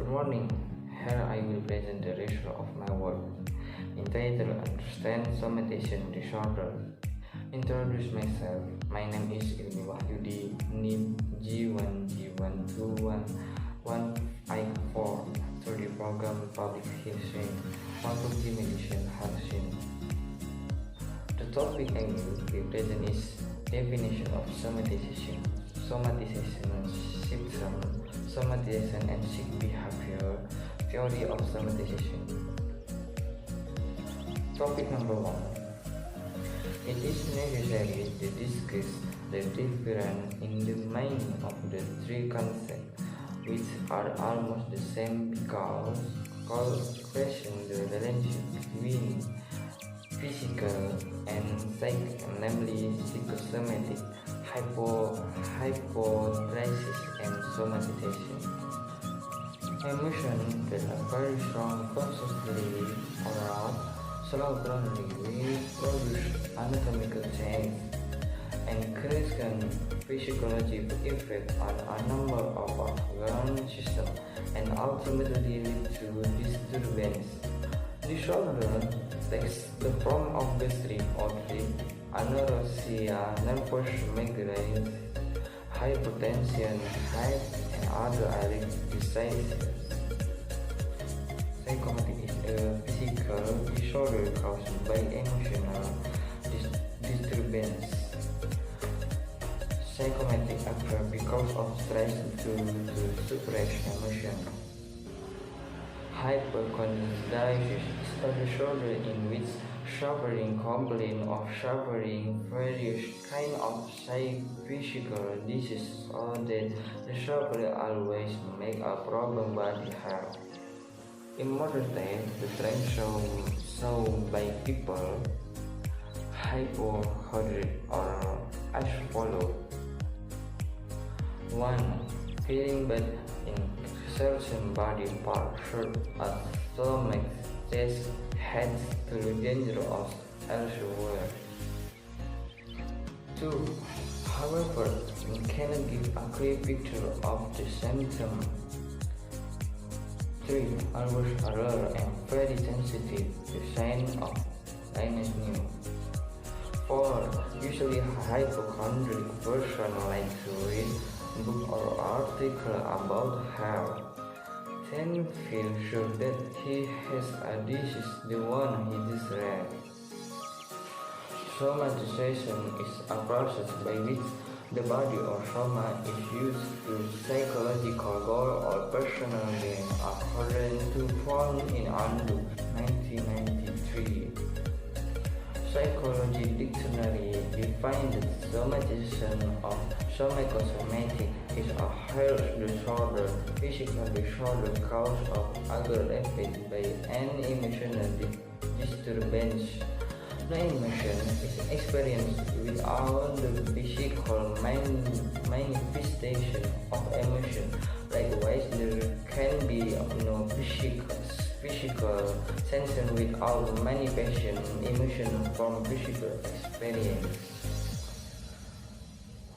Good morning. Here I will present the result of my work entitled Understand Somatization Disorder. Introduce myself. My name is Ilmi Wahyudi, NIM G1G121154 through the program Public Hearing, Faculty Medicine, Harsin. The topic I will be present is definition of somatization, symptom, somatization and sick behavior, theory of somatization. Topic number 1. It is necessary to discuss the difference in the meaning of the three concepts, which are almost the same because question the relationship between physical and psychic, namely psychosomatic, hypothesis and somatization. Emotions that are very strong consciously or slowly produce anatomical change and create physiological effect on a number of organ systems and ultimately lead to disturbance. Disorder takes the form of gastric outfit, anorexia, nervous migraine, hypertension, height, and other aerial diseases. Psychotic is a physical disorder caused by emotional disturbance. Psychotic occur because of stress to suppress emotion. Hypochondriasis is a disorder in which suffering complain of suffering various kinds of physical diseases or that the sufferer always make a problem body health. In modern times, the trend shown by people hypochondriac are as follows. 1. Feeling bad in certain body parts such as stomach, chest, head to dangerous elsewhere. 2. However, we cannot give a clear picture of the symptom. 3. Always alert and very sensitive to signs of illness new. 4. Usually a hypochondriac person likes to read book or article about health. 10. Feel sure that he has a disease the one he just read. Somatization is a process by which the body or soma is used to psychological goal or personal gain, according to Fong in Andu 1993. Psychology Dictionary defines the somatization of somatic is a health disorder, physical disorder caused of aggravated by an emotional disturbance. No emotion is experienced without the physical manifestation of emotion. Likewise, there can be no physical sensation without manifestation emotion from physical experience.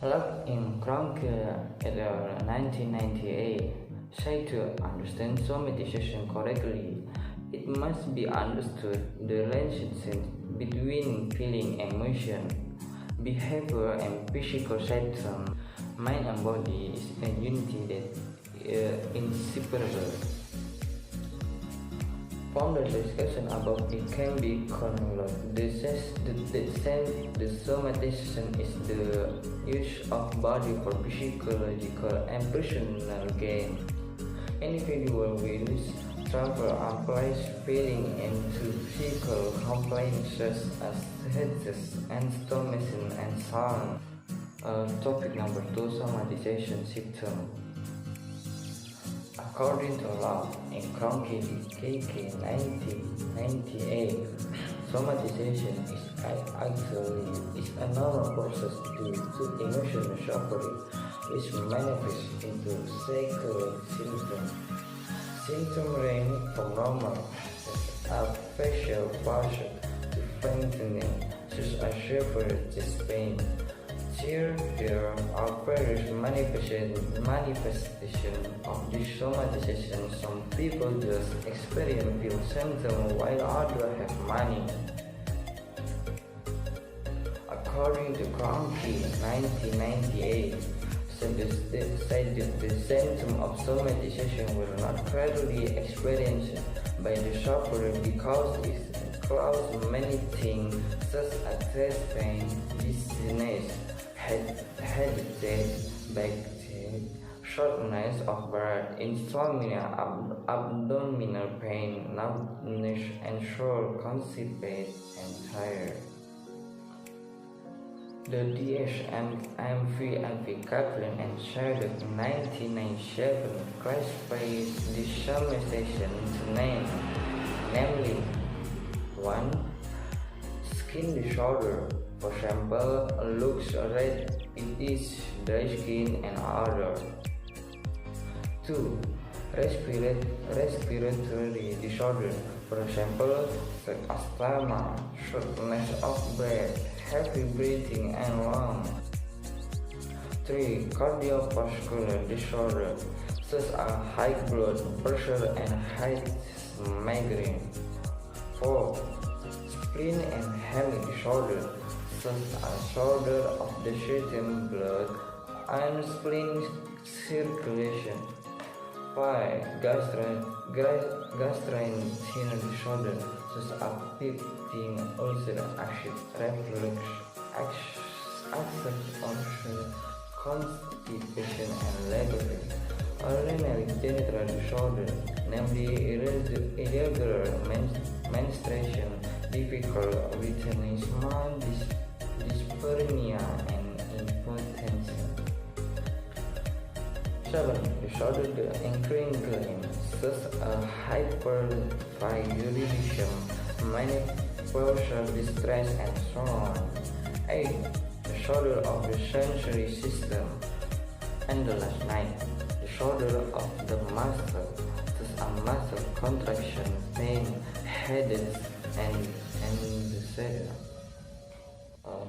Locke in Kroenke et al. 1998 said to understand somatization correctly, it must be understood the relationship between feeling, emotion, behavior, and physical symptoms. Mind and body is a unity that is inseparable. From the discussion above, it can be concluded the somatization is the use of body for physiological and personal gain. Individual will travel applies feeling into physical complaints such as headaches and stomach and sound. Topic number 2. Somatization symptom. According to Locke in Kroenke KK 1998, somatization is a normal process due to emotional suffering, which manifests into psychological symptoms. Symptoms range from normal, such as facial flush, to fainting, such as severe chest pain, Here, there are various manifestations of this somatization. Some people just experience feel symptoms while others have money. According to Cronky, 1998, said that the symptom of somatization will not gradually experienced by the sufferer because it includes many things such as chest pain, dizziness, headache, backpain, shortness of breath, insomnia, abdominal pain, numbness, and sore, constipated, and tired. The DSM-IV Kaplan and Sheridan in 1997 classified this somatization into namely 1. Skin disorder, for example, looks red, itchy, dry skin, and other. 2. Respiratory disorder, for example, asthma, shortness of breath, heavy breathing, and lung. 3. Cardiovascular disorder, such as high blood pressure and high migraine. 4. Spleen and hemic disorder, such as disorder of the system, blood, and spleen circulation. 5. Gastrointestinal disorder, such as peptic ulcer, acid reflux, acid ulcer, constipation, and labor. Urinary genital disorder, namely irregular menstruation, difficult vaginismus, dyspareunia, and impotence. 7. Disorder the endocrine gland, such as hyperthyroidism, menopausal distress, and so on. 8. Disorder of the sensory system. And the last 9. Disorder of the muscle, such as muscle contraction, pain, headaches, and etc.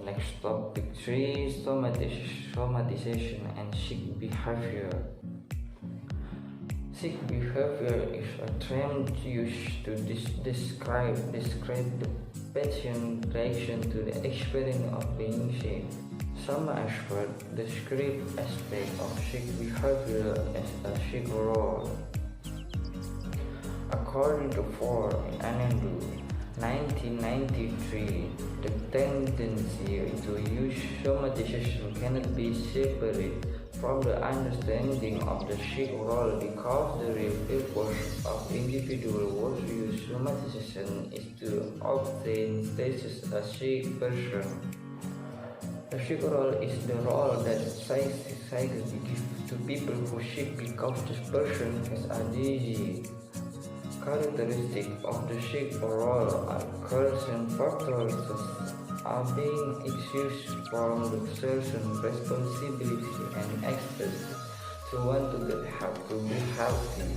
Next topic 3. Somatization and sick behavior. Sick behavior is a term used to describe the patient's reaction to the experience of being sick. Some experts describe aspects of sick behavior as a sick role. According to Ford and Anandu, 1993, the tendency to use somatization cannot be separated from the understanding of the sick role because the real purpose of individuals who use somatization is to obtain status as a sick person. The sick role is the role that society gives to people who sick because this person has a disease. Characteristics of the sick role are certain factors are being excused from the certain responsibility and access to want to get help to be healthy.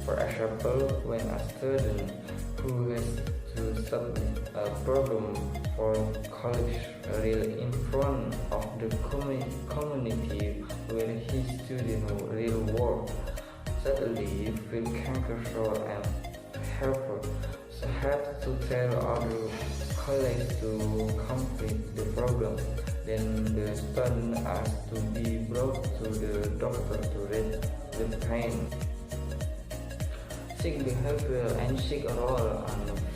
For example, when a student who has to submit a program for college real in front of the community where his student real work, suddenly feel canker and helpful, so have to tell other colleagues to complete the program. Then the student has to be brought to the doctor to read the pain. Sick behavior and sick role are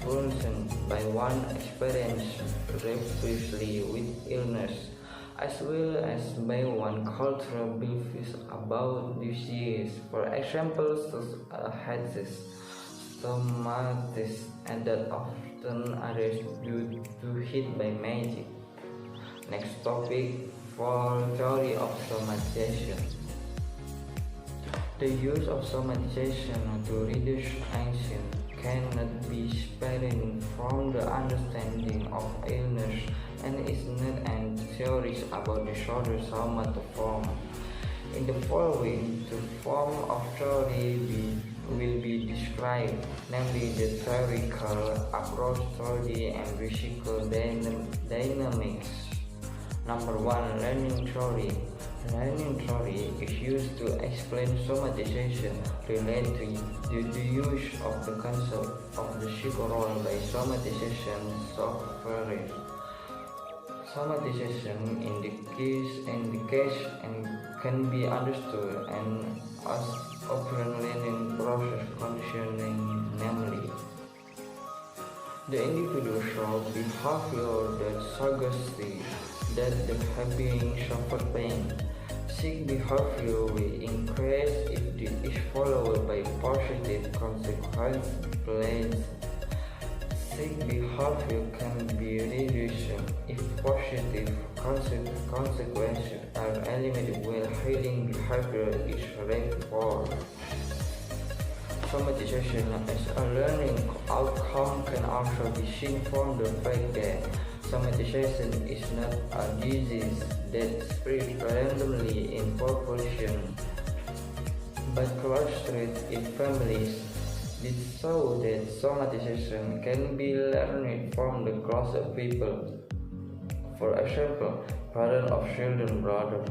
functioned by one experienced previously with illness, as well as by one cultural beliefs about disease. For example, such as headaches, stomatitis, and that often arrest due to hit by magic. Next topic for theory of somatization. The use of somatization to reduce anxiety cannot be spared from the understanding of illness and is not an theories about disorder somatoform. In the following, the form of theory will be described, namely the theoretical approach, theory, and physical dynamics. Number 1. Learning theory. Learning theory is used to explain somatization related to the use of the concept of the psychorole by somatization software. Somatization indicates and can be understood and as operant learning process conditioning, namely the individual shows behavior that suggests that the being suffered pain. Sick behavior will increase if it is followed by positive consequences. Sick behavior can be reduced if positive consequences are eliminated while healing behavior is reinforced. Somatization as a learning outcome can also be seen from the fact that somatization is not a disease that spreads randomly in population, but clustered in families. This shows that somatization can be learned from the class of people. For example, parents of children brother.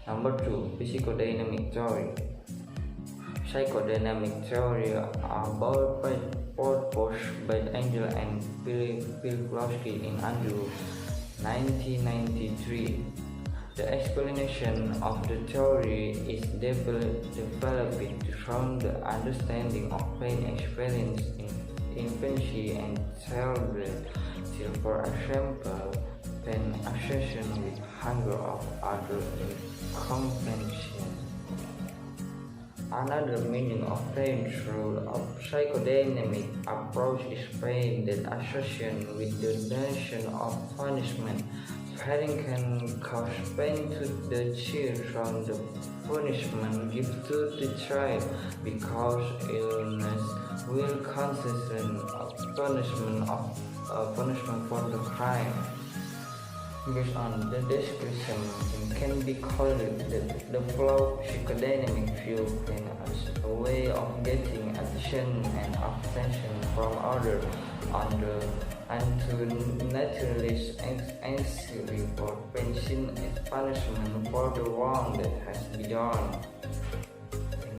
Number 2. Psychodynamic theory. Psychodynamic theory about proposed by Angel and Pilkowski in Andrew 1993. The explanation of the theory is developed from the understanding of pain experience in infancy and childhood. For example, pain association with hunger of other compensation. Another meaning of pain through a psychodynamic approach is pain that associated with the notion of punishment. Pain can cause pain to the child from the punishment given to the child because illness will consist of punishment for the crime. Based on the description, it can be called the flow psychodynamic view pain as a way of getting attention and attention from others and to naturalist anxiously for punishment for the wrong that has been done.